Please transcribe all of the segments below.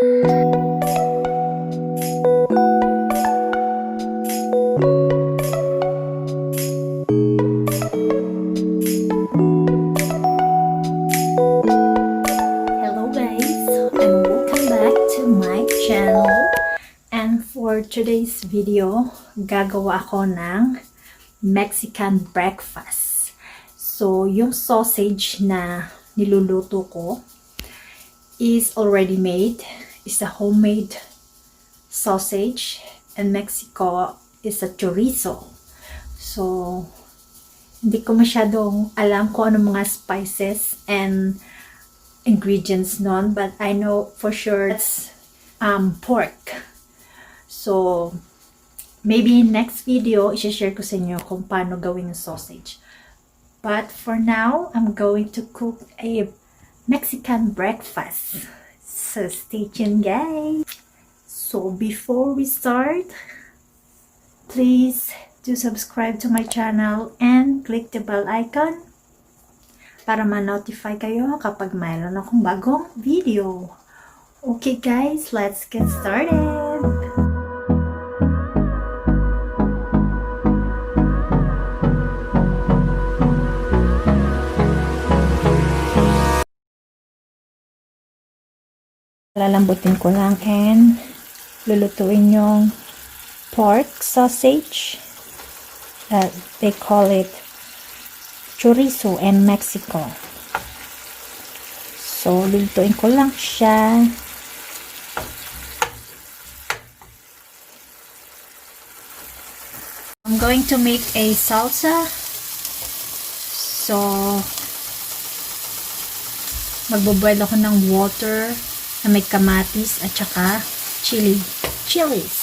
Hello guys, and welcome back to my channel. And for today's video, gagawa ako ng Mexican breakfast. So, yung sausage na niluluto ko is already made. It's a homemade sausage, and Mexico is a chorizo. So, hindi ko masyadong alam kung ano mga spices and ingredients nun, but I know for sure it's pork. So, maybe next video, i-share ko sa inyo kung paano gawin yung sausage. But for now, I'm going to cook a Mexican breakfast. So, stay tuned, guys. So, before we start, please do subscribe to my channel and click the bell icon para ma-notify kayo kapag mayroon akong bagong video. Okay guys, let's get started! Lalambutin ko lang and lulutuin yung pork sausage. They call it chorizo in Mexico. So, lulutuin ko lang siya. I'm going to make a salsa. So, magbo-boil ako ng water na may kamatis at saka chilies.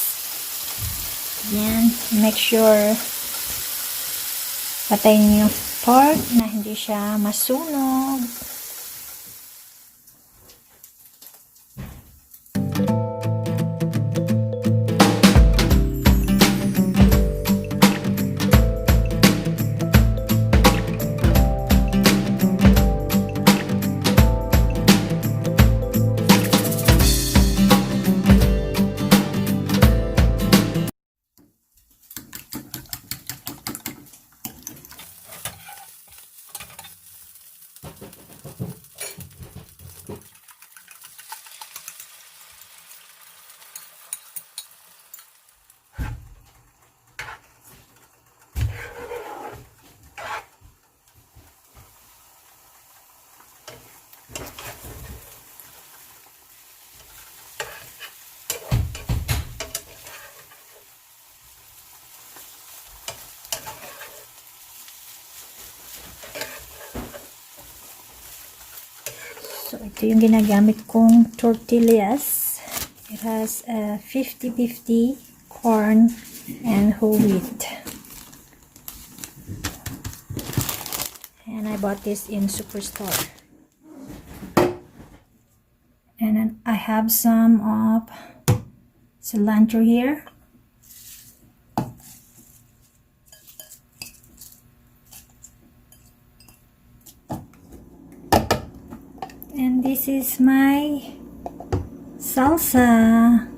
Yan. Make sure patayin niyo yung pork na hindi siya masunog. So, ito yung ginagamit kong tortillas. It has 50-50 corn and whole wheat. And I bought this in Superstore. And then I have some of cilantro here. And this is my salsa.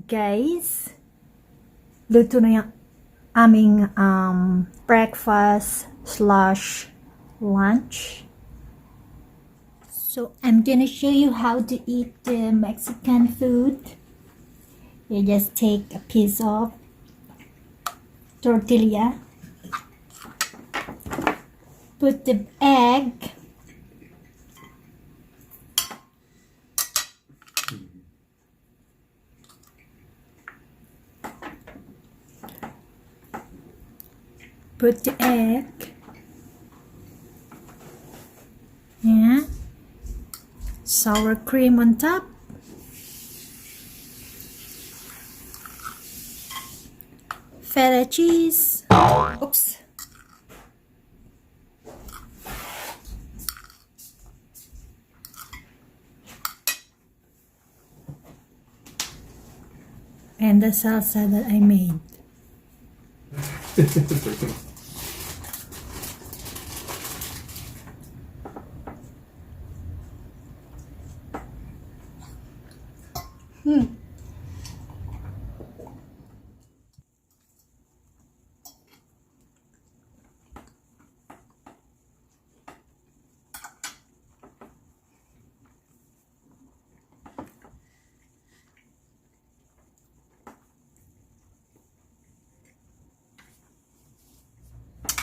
Guys, luto na yung aming breakfast slash lunch. So I'm gonna show you how to eat the Mexican food. You just take a piece of tortilla, put the egg, put the egg, yeah, sour cream on top, feta cheese. Oops. And the salsa that I made.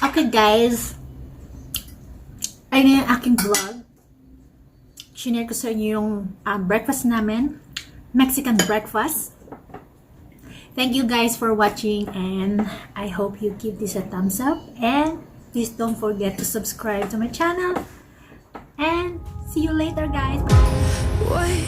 Okay guys, ayun yung aking vlog. Shinare ko sa inyo yung breakfast namin, Mexican breakfast. Thank you guys for watching, and I hope you give this a thumbs up, and please don't forget to subscribe to my channel, and see you later guys. Bye.